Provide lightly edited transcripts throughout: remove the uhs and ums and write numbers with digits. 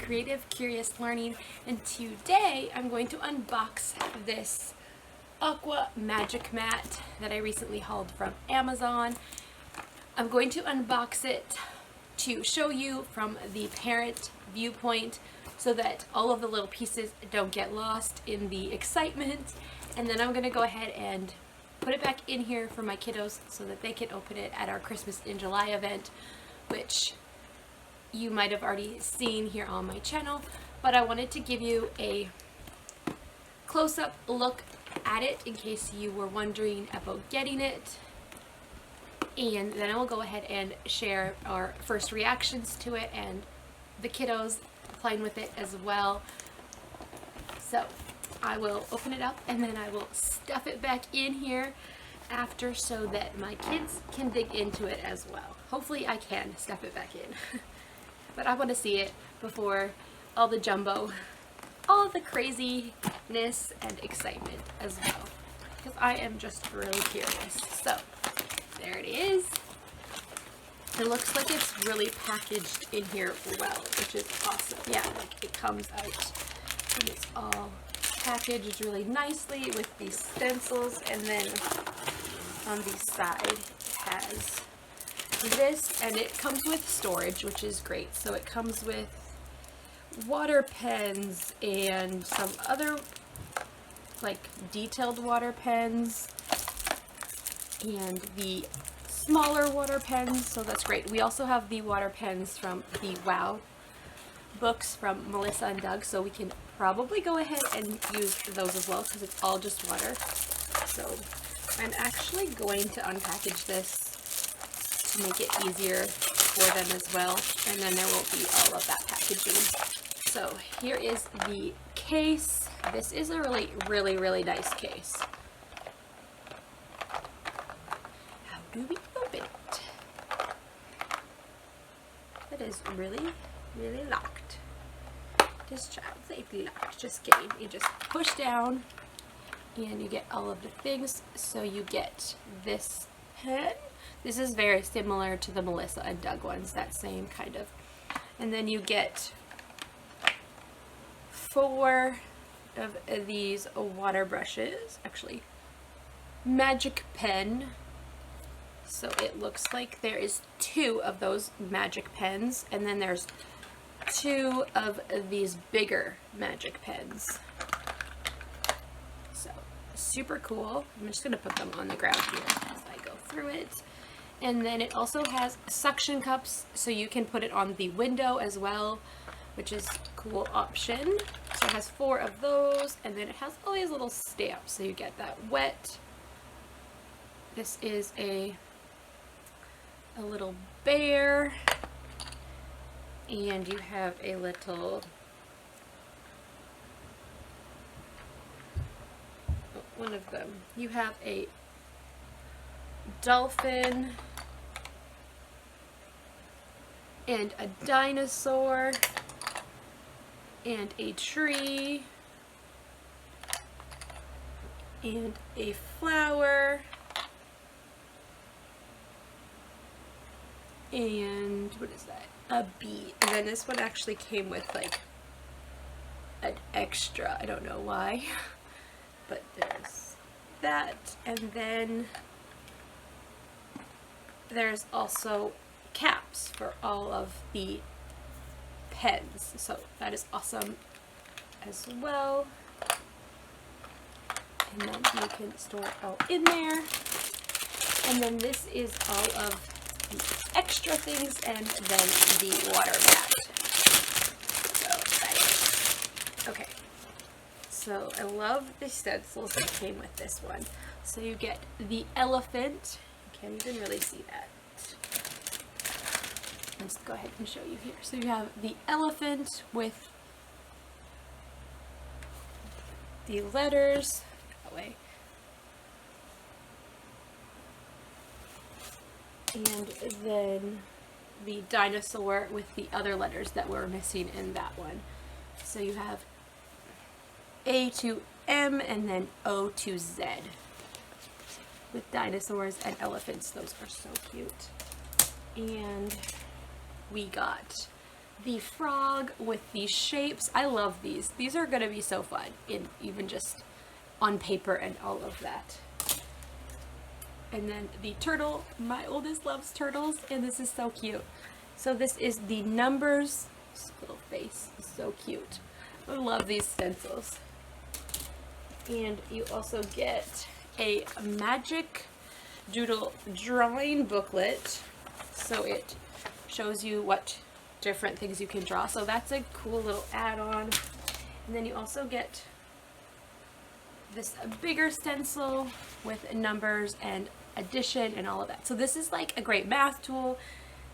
Creative Curious Learning, and today I'm going to unbox this Aqua magic mat that I recently hauled from Amazon. I'm going to unbox it to show you from the parent viewpoint so that all of the little pieces don't get lost in the excitement, and then I'm going to go ahead and put it back in here for my kiddos so that they can open it at our Christmas in July event, which you might have already seen here on my channel, but I wanted to give you a close-up look at it in case you were wondering about getting it, and then I will go ahead and share our first reactions to it and the kiddos playing with it as well. So I will open it up and then I will stuff it back in here after so that my kids can dig into it as well. Hopefully I can stuff it back in. But I want to see it before all the jumbo, all the craziness and excitement as well, because I am just really curious. So there it is. It looks like it's really packaged in here well, which is awesome. Yeah, like it comes out and it's all packaged really nicely with these stencils, and then on the side it has this, and it comes with storage, which is great. So it comes with water pens and some other like detailed water pens and the smaller water pens, so that's great. We also have the water pens from the Wow books from Melissa and Doug, so we can probably go ahead and use those as well because it's all just water. So I'm actually going to unpackage this to make it easier for them as well, and then there won't be all of that packaging. So here is the case. This is a really nice case. How do we open it? It is really locked. This child's safely locked. Just kidding. You just push down and you get all of the things. So you get this pen. This is very similar to the Melissa and Doug ones, that same kind of. And then you get 4 of these water brushes, actually magic pen. So it looks like there is 2 of those magic pens, and then there's 2 of these bigger magic pens. So super cool. I'm just gonna put them on the ground here as I go through it. And then it also has suction cups, so you can put it on the window as well, which is a cool option. So it has 4 of those, and then it has all these little stamps, so you get that wet. This is a little bear, and you have a little one of them. You have a dolphin and a dinosaur and a tree and a flower and what is that? A bee. And then this one actually came with like an extra, I don't know why, but there's that. And then there's also caps for all of the pens, so that is awesome as well. And then you can store it all in there. And then this is all of the extra things, and then the water mat. So excited. Okay, so I love the stencils that came with this one. So you get the elephant. You can't even really see that. Let's go ahead and show you here. So you have the elephant with the letters that way, and then the dinosaur with the other letters that were missing in that one. So you have A to M and then O to Z with dinosaurs and elephants. Those are so cute. And we got the frog with these shapes. I love these. These are gonna be so fun, in even just on paper and all of that. And then the turtle. My oldest loves turtles, and this is so cute. So this is the numbers. This little face is so cute. I love these stencils. And you also get a magic doodle drawing booklet. So it shows you what different things you can draw. So that's a cool little add-on. And then you also get this bigger stencil with numbers and addition and all of that. So this is like a great math tool,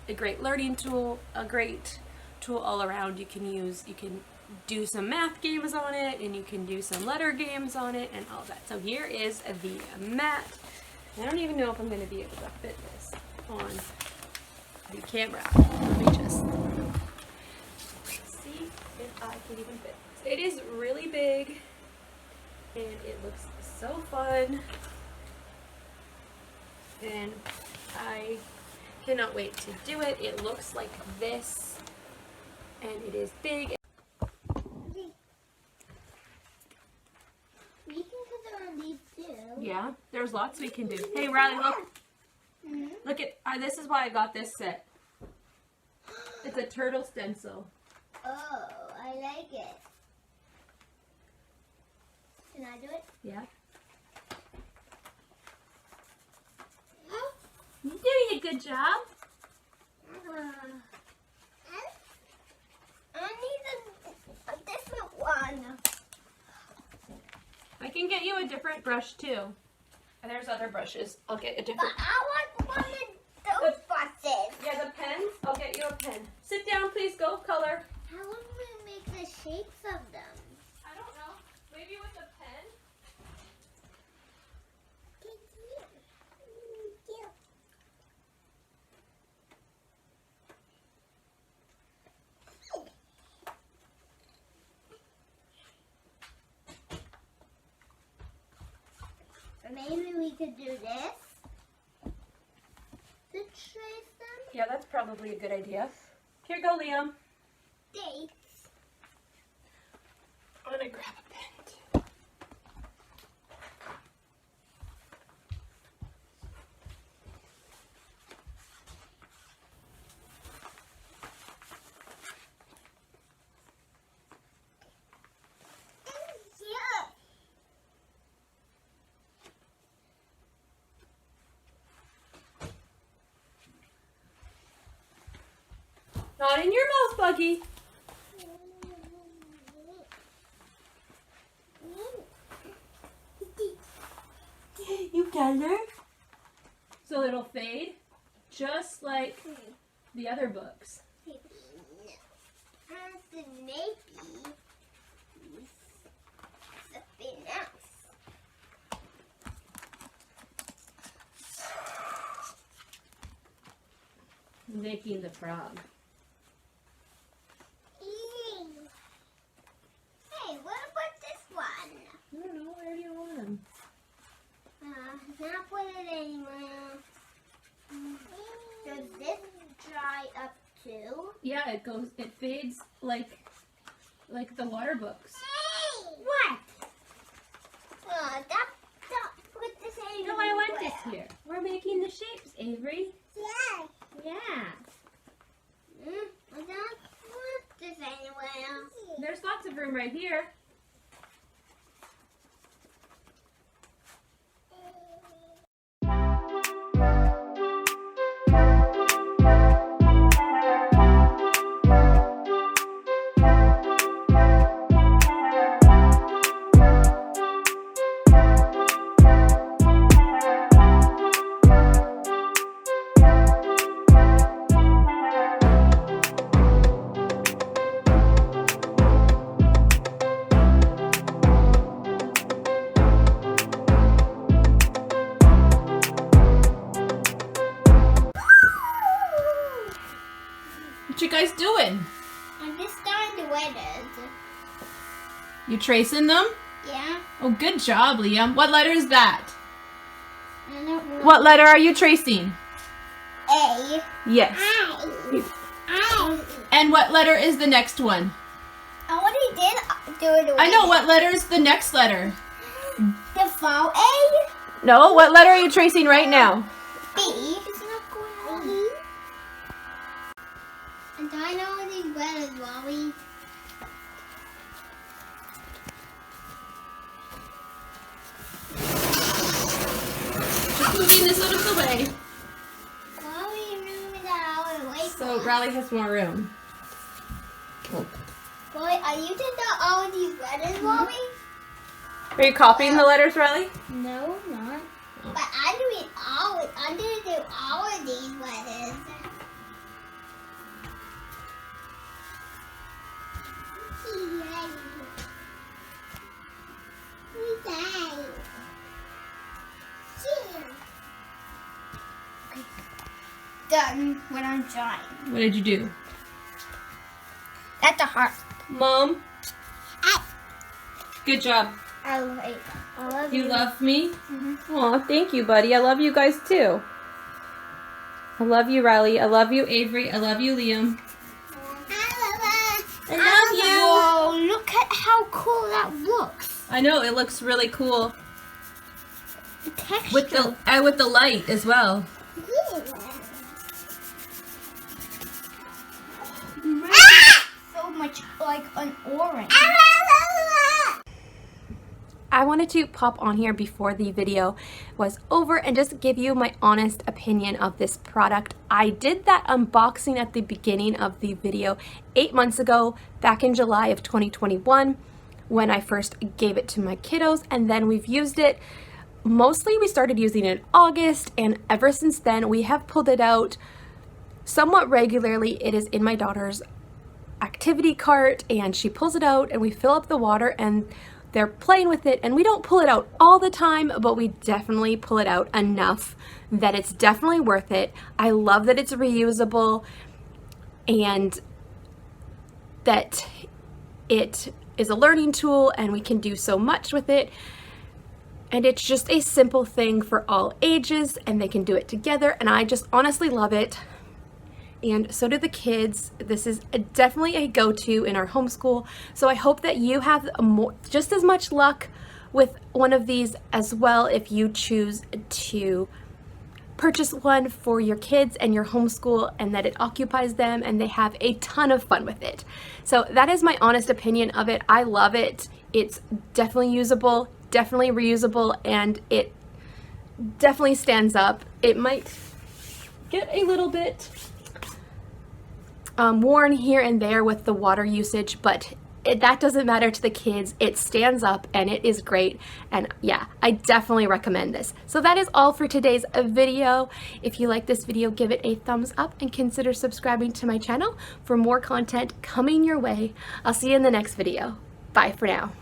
a great learning tool, a great tool all around. You can do some math games on it, and you can do some letter games on it and all that. So here is the mat. I don't even know if I'm going to be able to fit this on the camera. Let me just see if I can even fit this. It is really big, and it looks so fun, and I cannot wait to do it. It looks like this, and it is big. We can put it on these too. Yeah, there's lots we can do. Hey Riley, look. Look at, this is why I got this set. It's a turtle stencil. Oh, I like it. Can I do it? Yeah. You're doing a good job. I need a different one. I can get you a different brush too. And there's other brushes. I'll get a But different. I want one of those buses. Yeah, the pens. I'll get you a pen. Sit down, please. Go color. How would we make the shapes of them? I don't know. Maybe with a pen. Or maybe we could do this to trace them. Yeah, that's probably a good idea. Here you go, Liam. Dates. I'm gonna grab a pen too. Not in your mouth, Buggy. You color? So it'll fade, just like the other books. And maybe something else. Making the frog. Hey, what about this one? I don't know, where do you want them? Not put it anywhere. Does this dry up too? Yeah, it fades like the water books. Hey! What? Don't put this anywhere. No, I want this here. We're making the shapes, Avery. Yeah. Yeah. I don't want this anywhere. There's lots of room right here. What you guys doing? I'm just starting to wear this. You tracing them? Yeah. Oh, good job, Liam. What letter is that? I don't know. What letter are you tracing? A. Yes. I. And what letter is the next one? I already did do it. I know. What letter is the next letter? The fall A. No. What letter are you tracing right now? B. It's not going on. And I know these letters, Wally. Just moving this out of the way. Wally, move that out of the way. So Riley has more room. Wally, are you doing all of these letters, Wally? Are you copying the letters, Riley? No, not. But I'm doing all. I'm gonna do all of these letters. Done when I'm drawing. What did you do? That's a heart. Mom. Good job. I love You love me? Aw, thank you, buddy. I love you guys too. I love you, Riley. I love you, Avery. I love you, Liam. I love you. Whoa, look at how cool that looks. I know, it looks really cool. The texture. With the light as well. So much like an orange. I wanted to pop on here before the video was over and just give you my honest opinion of this product. I did that unboxing at the beginning of the video 8 months ago, back in July of 2021, when I first gave it to my kiddos, and then we've used it. Mostly we started using it in August, and ever since then we have pulled it out somewhat regularly. It is in my daughter's activity cart and she pulls it out and we fill up the water and they're playing with it, and we don't pull it out all the time, but we definitely pull it out enough that it's definitely worth it. I love that it's reusable and that it is a learning tool and we can do so much with it. And it's just a simple thing for all ages and they can do it together, and I just honestly love it. And so do the kids. This is definitely a go-to in our homeschool. So I hope that you have just as much luck with one of these as well if you choose to purchase one for your kids and your homeschool, and that it occupies them and they have a ton of fun with it. So that is my honest opinion of it. I love it. It's definitely usable, definitely reusable, and it definitely stands up. It might get a little bit worn here and there with the water usage, but that doesn't matter to the kids. It stands up and it is great, and yeah, I definitely recommend this. So that is all for today's video. If you like this video, give it a thumbs up and consider subscribing to my channel for more content coming your way. I'll see you in the next video. Bye for now.